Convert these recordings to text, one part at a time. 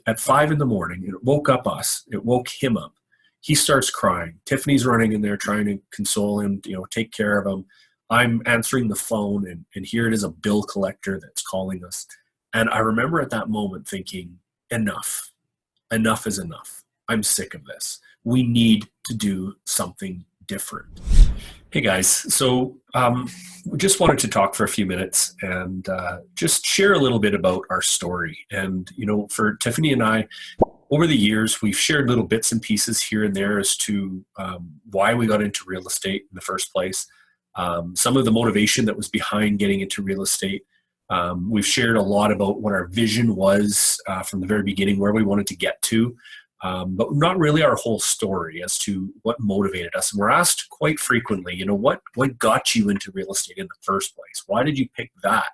at 5 in the morning. It woke up us. It woke him up. He starts crying. Tiffany's running in there trying to console him, take care of him. I'm answering the phone, and here it is, a bill collector that's calling us. And I remember at that moment thinking, enough. Enough is enough. I'm sick of this. We need to do something different. Hey guys, so we just wanted to talk for a few minutes and just share a little bit about our story. And, for Tiffany and I, over the years, we've shared little bits and pieces here and there as to why we got into real estate in the first place, some of the motivation that was behind getting into real estate. We've shared a lot about what our vision was from the very beginning, where we wanted to get to, but not really our whole story as to what motivated us. And we're asked quite frequently, what got you into real estate in the first place? Why did you pick that?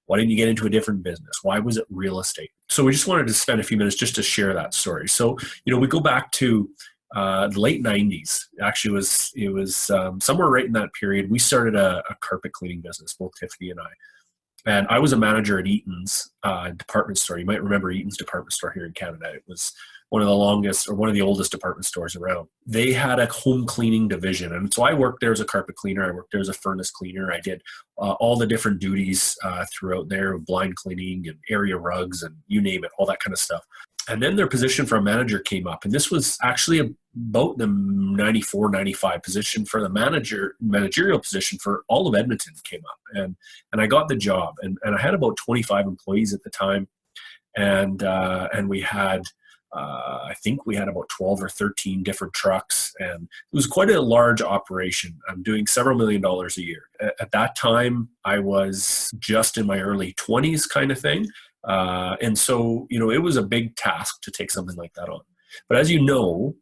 Why didn't you get into a different business? Why was it real estate? So we just wanted to spend a few minutes just to share that story. So, we go back to the late 90s. Actually, it was somewhere right in that period. We started a carpet cleaning business, both Tiffany and I. And I was a manager at Eaton's department store. You might remember Eaton's department store here in Canada. It was one of the longest or one of the oldest department stores around. They had a home cleaning division. And so I worked there as a carpet cleaner. I worked there as a furnace cleaner. I did all the different duties throughout there, blind cleaning and area rugs and you name it, all that kind of stuff. And then their position for a manager came up. And this was actually about the 94, 95 position for the managerial position for all of Edmonton came up. And I got the job. And I had about 25 employees at the time. And we had, I think we had about 12 or 13 different trucks. And it was quite a large operation. I'm doing several $1 million a year. At that time, I was just in my early 20s kind of thing. And so, it was a big task to take something like that on. But as you know,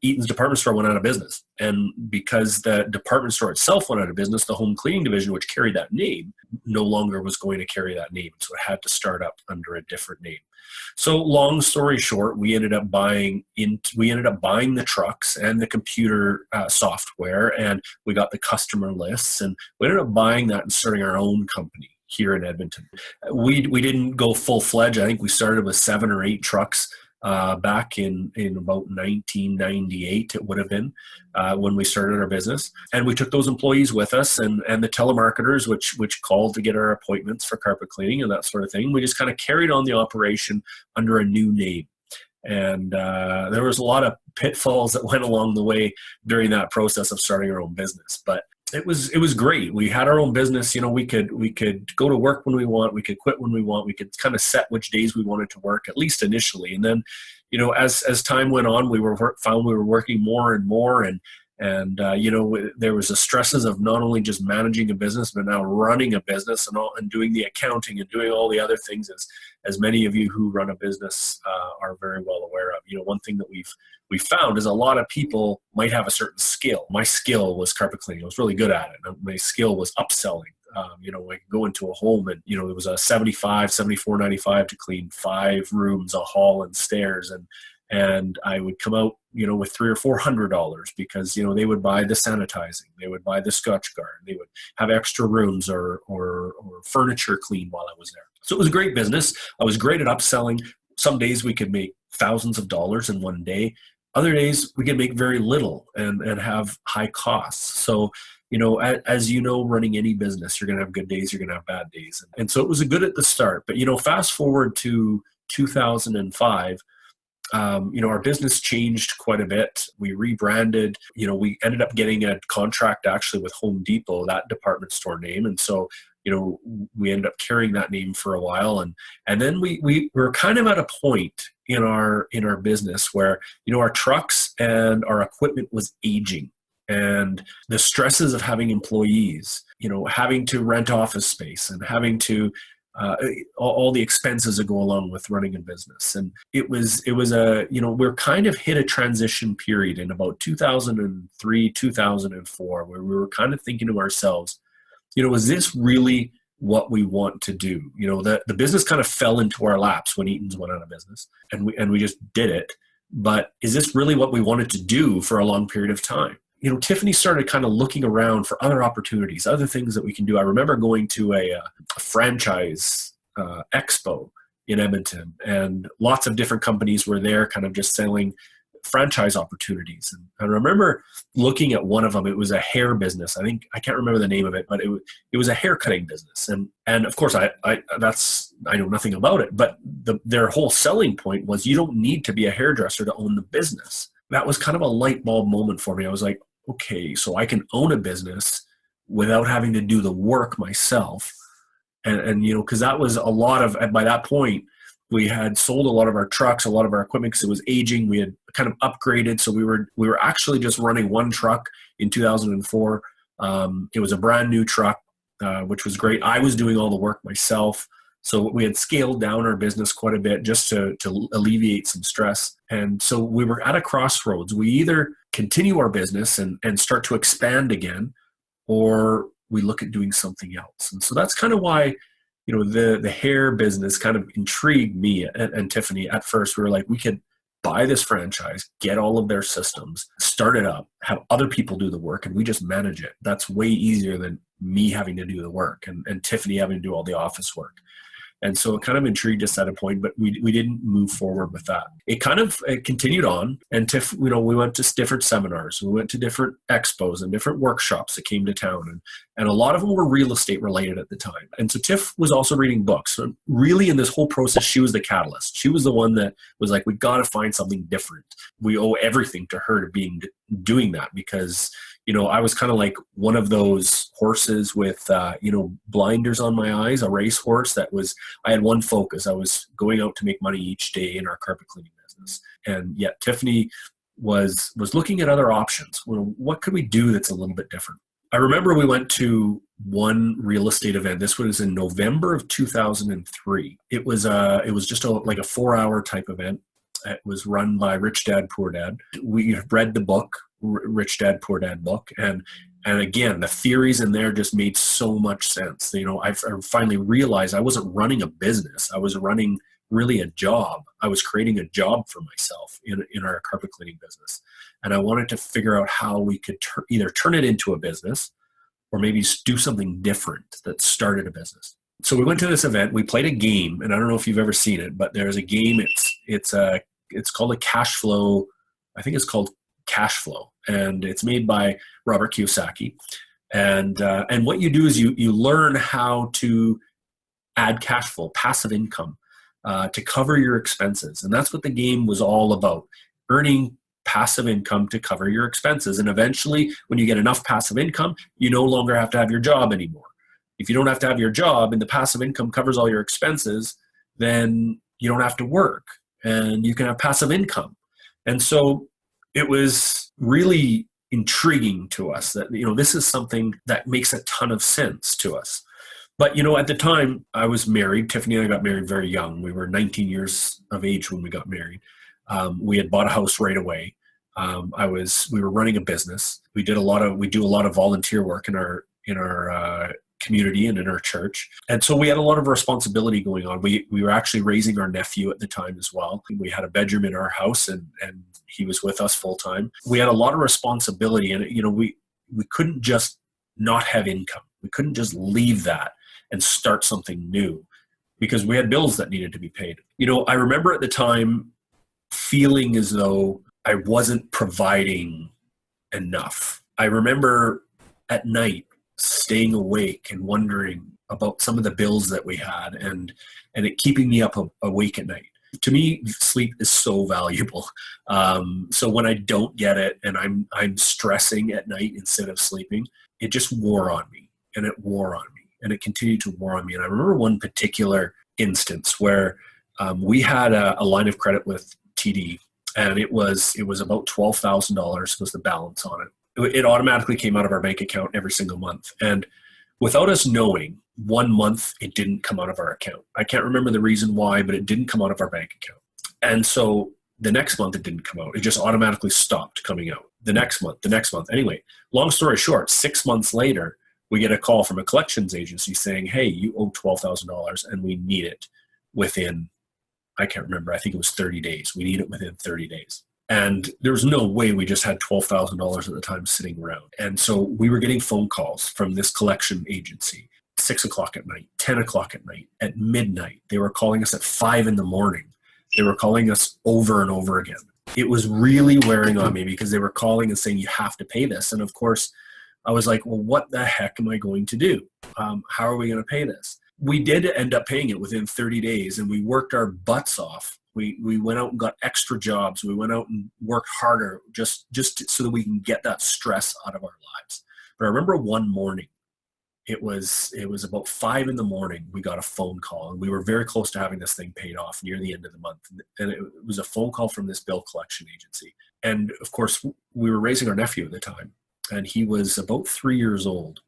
Eaton's department store went out of business. And because the department store itself went out of business, the home cleaning division, which carried that name, no longer was going to carry that name. So it had to start up under a different name. So long story short, we ended up buying the trucks and the computer software, and we got the customer lists, and we ended up buying that and starting our own company here in Edmonton. We didn't go full-fledged. I think we started with 7 or 8 trucks back in about 1998, it would have been, when we started our business. And we took those employees with us and the telemarketers, which called to get our appointments for carpet cleaning and that sort of thing. We just kind of carried on the operation under a new name. And there was a lot of pitfalls that went along the way during that process of starting our own business. But it was great. We had our own business. We could go to work when we want. We could quit when we want. We could kind of set which days we wanted to work, at least initially. And then, as time went on, we found we were working more and more. And there was the stresses of not only just managing a business, but now running a business and doing the accounting and doing all the other things, as many of you who run a business are very well aware of. One thing that we've found is a lot of people might have a certain skill. My skill was carpet cleaning. I was really good at it. My skill was upselling. I could go into a home and, it was a $74.95 to clean 5 rooms, a hall and stairs. And I would come out, with $300 or $400 because, they would buy the sanitizing, they would buy the Scotch Guard, they would have extra rooms or furniture cleaned while I was there. So it was a great business. I was great at upselling. Some days we could make thousands of dollars in one day. Other days we could make very little and have high costs. So, as running any business, you're going to have good days, you're going to have bad days. And so it was good at the start. But, fast forward to 2005, our business changed quite a bit. We rebranded, we ended up getting a contract actually with Home Depot, that department store name. And so, we ended up carrying that name for a while. And then we were kind of at a point in our business where, our trucks and our equipment was aging. And the stresses of having employees, having to rent office space and having to all the expenses that go along with running a business. And it was we're kind of hit a transition period in about 2003, 2004, where we were kind of thinking to ourselves, is this really what we want to do? The business kind of fell into our laps when Eaton's went out of business, and we just did it. But is this really what we wanted to do for a long period of time? Tiffany started kind of looking around for other opportunities, other things that we can do. I remember going to a franchise expo in Edmonton, and lots of different companies were there kind of just selling franchise opportunities. And I remember looking at one of them. It was a hair business. I can't remember the name of it, but it was a hair cutting business. And of course I know nothing about it, but their whole selling point was you don't need to be a hairdresser to own the business. That was kind of a light bulb moment for me. I was like, okay, so I can own a business without having to do the work myself. And because that was a lot of, by that point, we had sold a lot of our trucks, a lot of our equipment because it was aging. We had kind of upgraded. So we were actually just running one truck in 2004. It was a brand new truck, which was great. I was doing all the work myself. So we had scaled down our business quite a bit just to alleviate some stress. And so we were at a crossroads. We either continue our business and start to expand again, or we look at doing something else. And so that's kind of why, the hair business kind of intrigued me and Tiffany. At first, we were like, we could buy this franchise, get all of their systems, start it up, have other people do the work, and we just manage it. That's way easier than me having to do the work and Tiffany having to do all the office work. And so it kind of intrigued us at a point, but we didn't move forward with that. It continued on, and we went to different seminars, we went to different expos and different workshops that came to town, and a lot of them were real estate related at the time. And so Tiff was also reading books. So really in this whole process, she was the catalyst. She was the one that was like, we got to find something different. We owe everything to her to doing that, because I was kind of like one of those horses with, blinders on my eyes, a race horse I had one focus. I was going out to make money each day in our carpet cleaning business. And yet Tiffany was looking at other options. What could we do that's a little bit different? I remember we went to one real estate event. This was in November of 2003. It was just like a 4-hour type event. It was run by Rich Dad, Poor Dad. We read the book, Rich Dad, Poor Dad book. And again, the theories in there just made so much sense. I finally realized I wasn't running a business. I was running really a job. I was creating a job for myself in our carpet cleaning business. And I wanted to figure out how we could either turn it into a business or maybe do something different that started a business. So we went to this event. We played a game, and I don't know if you've ever seen it, but there's a game. It's called a cash flow. I think it's called Cash Flow, and it's made by Robert Kiyosaki. And what you do is you learn how to add cash flow, passive income, to cover your expenses. And that's what the game was all about, earning passive income to cover your expenses. And eventually, when you get enough passive income, you no longer have to have your job anymore. If you don't have to have your job and the passive income covers all your expenses, then you don't have to work and you can have passive income. And so it was really intriguing to us that, this is something that makes a ton of sense to us. But, at the time I was married. Tiffany and I got married very young. We were 19 years of age when we got married. We had bought a house right away. We were running a business. We do a lot of volunteer work in our community and in our church. And so we had a lot of responsibility going on. We were actually raising our nephew at the time as well. We had a bedroom in our house and he was with us full time. We had a lot of responsibility, and we couldn't just not have income. We couldn't just leave that and start something new because we had bills that needed to be paid. I remember at the time feeling as though I wasn't providing enough. I remember at night staying awake and wondering about some of the bills that we had and it keeping me up awake at night. To me, sleep is so valuable. So when I don't get it and I'm stressing at night instead of sleeping, it just wore on me, and it wore on me, and it continued to war on me. And I remember one particular instance where we had a line of credit with TD, and it was about $12,000 was the balance on it. It automatically came out of our bank account every single month. And without us knowing, one month it didn't come out of our account. I can't remember the reason why, but it didn't come out of our bank account. And so the next month it didn't come out. It just automatically stopped coming out. The next month. Anyway, long story short, 6 months later, we get a call from a collections agency saying, hey, you owe $12,000 and we need it within, I can't remember, I think it was 30 days. We need it within 30 days. And there was no way we just had $12,000 at the time sitting around. And so we were getting phone calls from this collection agency 6 o'clock at night, 10 o'clock at night, at midnight. They were calling us at 5 in the morning. They were calling us over and over again. It was really wearing on me because they were calling and saying, you have to pay this. And of course, I was like, well, what the heck am I going to do? How are we going to pay this? We did end up paying it within 30 days, and we worked our butts off. We went out and got extra jobs. We went out and worked harder just so that we can get that stress out of our lives. But I remember one morning, it was about 5 in the morning, we got a phone call, and we were very close to having this thing paid off near the end of the month. And it was a phone call from this bill collection agency. And of course, we were raising our nephew at the time, and he was about 3 years old.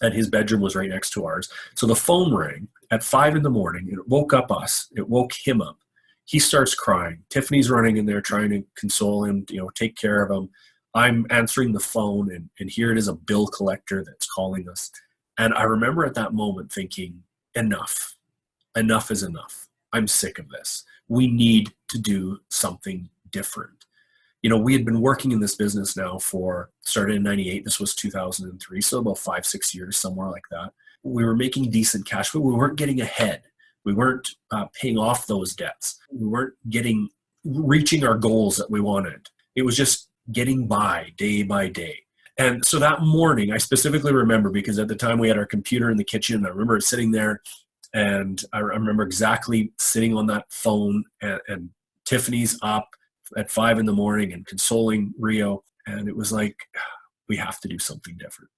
And his bedroom was right next to ours. So the phone rang at 5 in the morning. It woke up us. It woke him up. He starts crying. Tiffany's running in there trying to console him, take care of him. I'm answering the phone, and here it is, a bill collector that's calling us. And I remember at that moment thinking, enough. Enough is enough. I'm sick of this. We need to do something different. We had been working in this business now started in 98. This was 2003. So about 5-6 years, somewhere like that. We were making decent cash, but we weren't getting ahead. We weren't paying off those debts. We weren't reaching our goals that we wanted. It was just getting by day. And so that morning, I specifically remember, because at the time we had our computer in the kitchen. I remember sitting there, and I remember exactly sitting on that phone, and Tiffany's up at 5 in the morning and consoling Rio. And it was like, we have to do something different.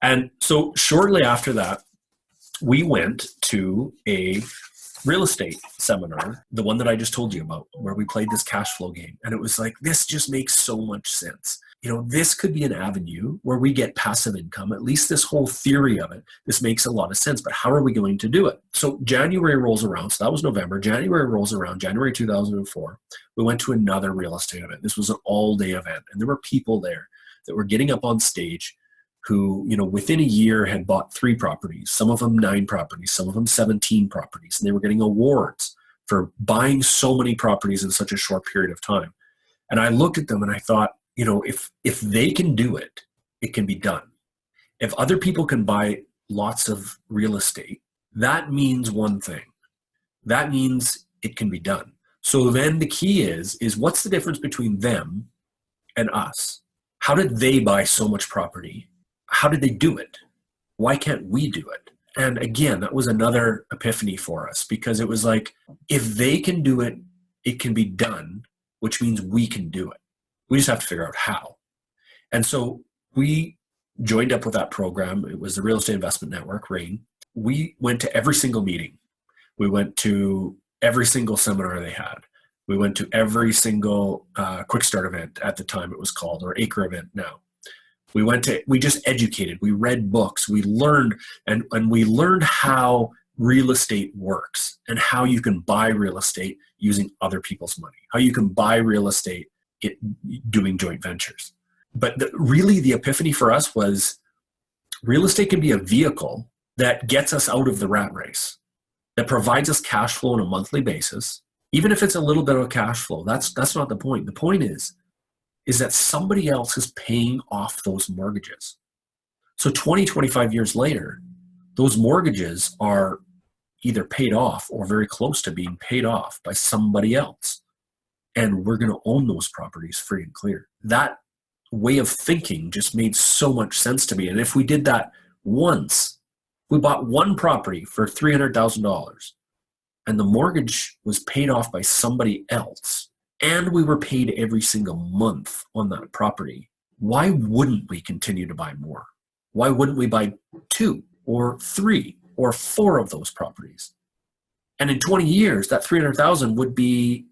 And so shortly after that, we went to a real estate seminar, the one that I just told you about, where we played this cash flow game. And it was like, this just makes so much sense. This could be an avenue where we get passive income. At least this whole theory of it, this makes a lot of sense, but how are we going to do it? So January rolls around. So that was November. January rolls around, January 2004. We went to another real estate event. This was an all-day event. And there were people there that were getting up on stage who, within a year had bought 3 properties, some of them 9 properties, some of them 17 properties. And they were getting awards for buying so many properties in such a short period of time. And I looked at them and I thought, if they can do it, it can be done. If other people can buy lots of real estate, that means one thing. That means it can be done. So then the key is what's the difference between them and us? How did they buy so much property? How did they do it? Why can't we do it? And again, that was another epiphany for us, because it was like, if they can do it, it can be done, which means we can do it. We just have to figure out how. And so we joined up with that program. It was the Real Estate Investment Network, RAIN. We went to every single meeting. We went to every single seminar they had. We went to every single Quick Start event at the time it was called, or Acre event now. We just educated. We read books. We learned, and we learned how real estate works and how you can buy real estate using other people's money, how you can buy real estate doing joint ventures. But really the epiphany for us was real estate can be a vehicle that gets us out of the rat race, that provides us cash flow on a monthly basis. Even if it's a little bit of cash flow, that's not the point. The point is that somebody else is paying off those mortgages. So 20, 25 years later, those mortgages are either paid off or very close to being paid off by somebody else. And we're going to own those properties free and clear. That way of thinking just made so much sense to me. And if we did that once, we bought one property for $300,000 and the mortgage was paid off by somebody else, and we were paid every single month on that property, why wouldn't we continue to buy more? Why wouldn't we buy 2 or 3 or 4 of those properties? And in 20 years, that $300,000 would be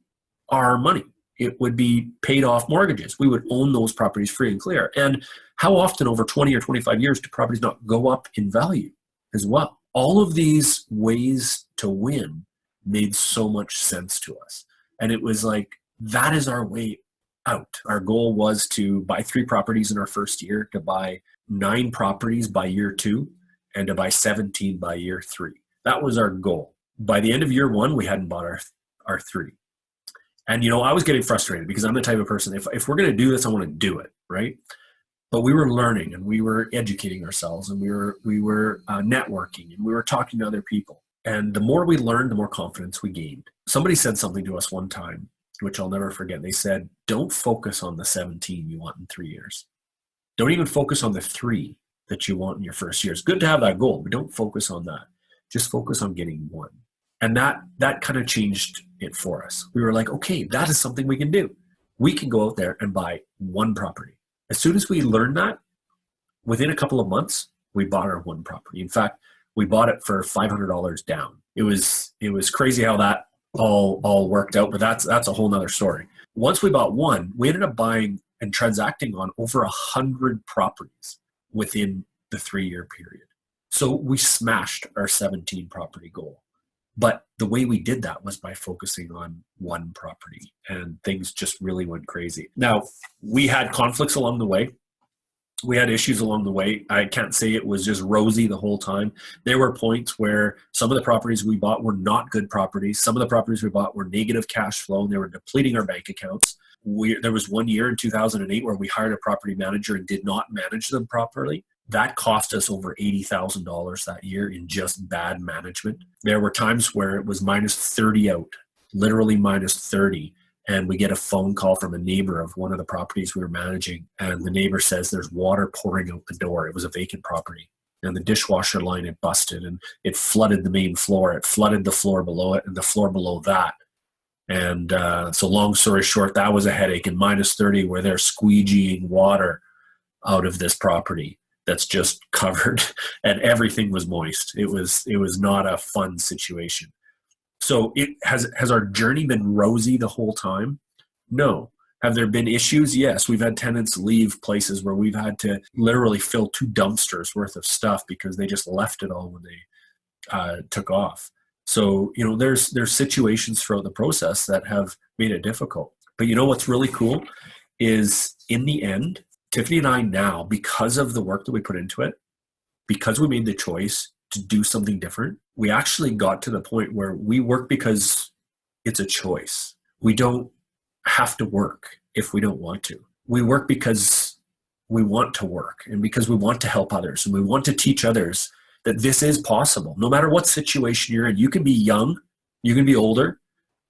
our money. It would be paid off mortgages. We would own those properties free and clear. And how often over 20 or 25 years do properties not go up in value as well? All of these ways to win made so much sense to us. And it was like, that is our way out. Our goal was to buy 3 properties in our first year, to buy 9 properties by year 2, and to buy 17 by year 3. That was our goal. By the end of year 1, we hadn't bought our 3. And, I was getting frustrated because I'm the type of person, if we're going to do this, I want to do it, right? But we were learning and we were educating ourselves and we were networking and we were talking to other people. And the more we learned, the more confidence we gained. Somebody said something to us one time, which I'll never forget. They said, don't focus on the 17 you want in 3 years. Don't even focus on the 3 that you want in your first year. It's good to have that goal, but don't focus on that. Just focus on getting 1. And that kind of changed it for us. We were like, okay, that is something we can do. We can go out there and buy 1 property. As soon as we learned that, within a couple of months, we bought our 1 property. In fact, we bought it for $500 down. It was crazy how that all worked out, but that's a whole nother story. Once we bought 1, we ended up buying and transacting on over 100 properties within the 3-year period. So we smashed our 17 property goal. But the way we did that was by focusing on 1 property, and things just really went crazy. Now, we had conflicts along the way. We had issues along the way. I can't say it was just rosy the whole time. There were points where some of the properties we bought were not good properties. Some of the properties we bought were negative cash flow, and they were depleting our bank accounts. There was one year in 2008 where we hired a property manager and did not manage them properly. That cost us over $80,000 that year in just bad management. There were times where it was minus 30 out, literally minus 30. And we get a phone call from a neighbor of one of the properties we were managing. And the neighbor says there's water pouring out the door. It was a vacant property. And the dishwasher line had busted and it flooded the main floor. It flooded the floor below it and the floor below that. And so long story short, that was a headache. And minus 30 where they're squeegeeing water out of this property that's just covered and everything was moist. It was not a fun situation. So has our journey been rosy the whole time? No. Have there been issues? Yes. We've had tenants leave places where we've had to literally fill 2 dumpsters worth of stuff because they just left it all when they took off. So, there's situations throughout the process that have made it difficult. But what's really cool is in the end, Tiffany and I now, because of the work that we put into it, because we made the choice to do something different, we actually got to the point where we work because it's a choice. We don't have to work if we don't want to. We work because we want to work and because we want to help others and we want to teach others that this is possible. No matter what situation you're in, you can be young, you can be older,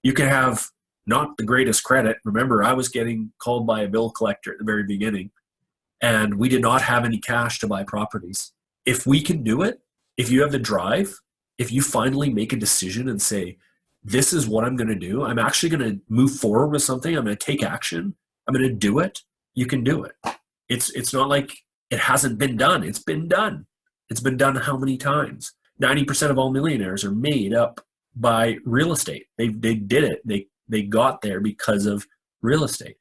you can have not the greatest credit. Remember, I was getting called by a bill collector at the very beginning and we did not have any cash to buy properties. If we can do it, if you have the drive, if you finally make a decision and say, this is what I'm going to do, I'm actually going to move forward with something, I'm going to take action, I'm going to do it, you can do it. It's not like it hasn't been done. It's been done. It's been done how many times? 90% of all millionaires are made up by real estate. They did it. They got there because of real estate.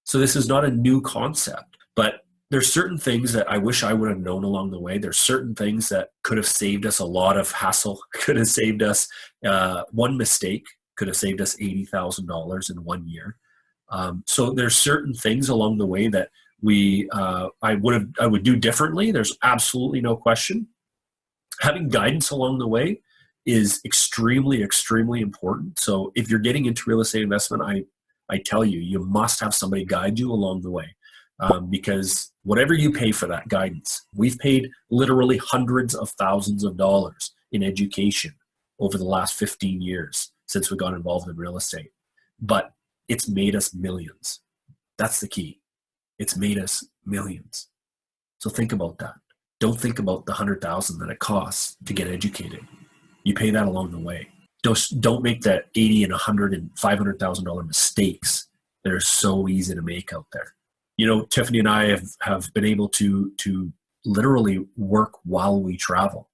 So this is not a new concept, but there's certain things that I wish I would have known along the way. There's certain things that could have saved us a lot of hassle, could have saved us one mistake, could have saved us $80,000 in 1 year. So there's certain things along the way that I would do differently. There's absolutely no question. Having guidance along the way is extremely, extremely important. So if you're getting into real estate investment, I tell you, you must have somebody guide you along the way. Because whatever you pay for that guidance, we've paid literally hundreds of thousands of dollars in education over the last 15 years since we got involved in real estate. But it's made us millions. That's the key. It's made us millions. So think about that. Don't think about the $100,000 that it costs to get educated. You pay that along the way. Don't make that $80,000 and $100,000 and $500,000 mistakes that are so easy to make out there. Tiffany and I have been able to literally work while we travel.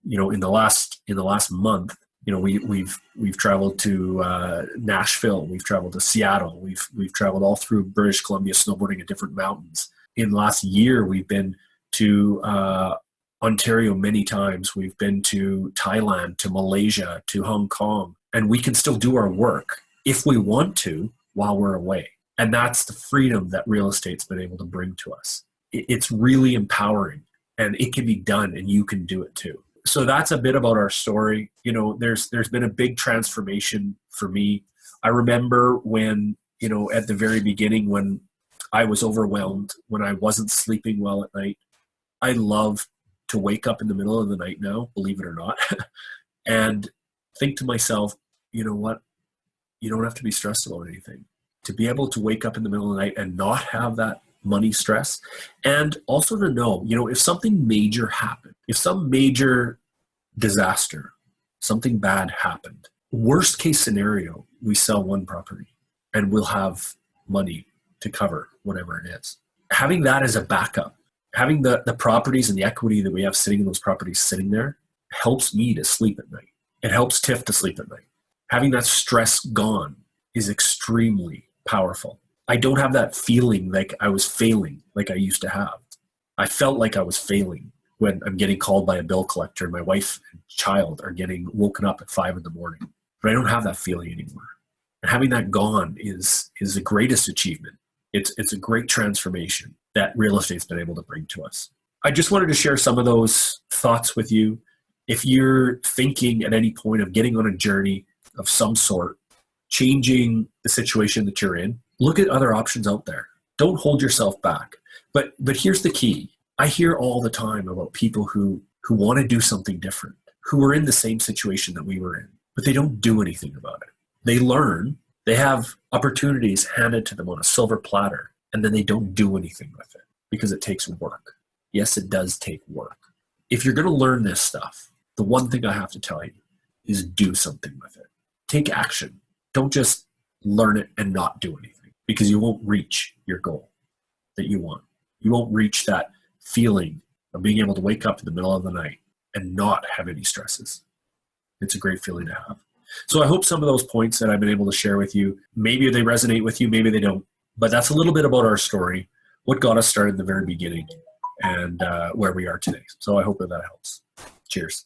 In the last month, we've traveled to Nashville, we've traveled to Seattle, we've traveled all through British Columbia, snowboarding at different mountains. In the last year, we've been to Ontario many times. We've been to Thailand, to Malaysia, to Hong Kong, and we can still do our work if we want to while we're away. And that's the freedom that real estate's been able to bring to us. It's really empowering and it can be done and you can do it too. So that's a bit about our story. There's been a big transformation for me. I remember when, at the very beginning when I was overwhelmed, when I wasn't sleeping well at night. I love to wake up in the middle of the night now, believe it or not, and think to myself, you know what? You don't have to be stressed about anything. To be able to wake up in the middle of the night and not have that money stress, and also to know, if something major happened, if some major disaster, something bad happened, worst case scenario, we sell one property and we'll have money to cover whatever it is. Having that as a backup, having the properties and the equity that we have sitting in those properties sitting there helps me to sleep at night. It helps Tiff to sleep at night. Having that stress gone is extremely powerful. I don't have that feeling like I was failing like I used to have. I felt like I was failing when I'm getting called by a bill collector and my wife and child are getting woken up at 5 a.m. But I don't have that feeling anymore. And having that gone is the greatest achievement. It's a great transformation that real estate's been able to bring to us. I just wanted to share some of those thoughts with you. If you're thinking at any point of getting on a journey of some sort, changing the situation that you're in, look at other options out there. Don't hold yourself back. But here's the key. I hear all the time about people who want to do something different, who are in the same situation that we were in, but they don't do anything about it. They learn, they have opportunities handed to them on a silver platter, and then they don't do anything with it because it takes work. Yes, it does take work. If you're going to learn this stuff, the one thing I have to tell you is do something with it. Take action. Don't just learn it and not do anything, because you won't reach your goal that you want. You won't reach that feeling of being able to wake up in the middle of the night and not have any stresses. It's a great feeling to have. So I hope some of those points that I've been able to share with you, maybe they resonate with you, maybe they don't. But that's a little bit about our story, what got us started in the very beginning, and where we are today. So I hope that helps. Cheers.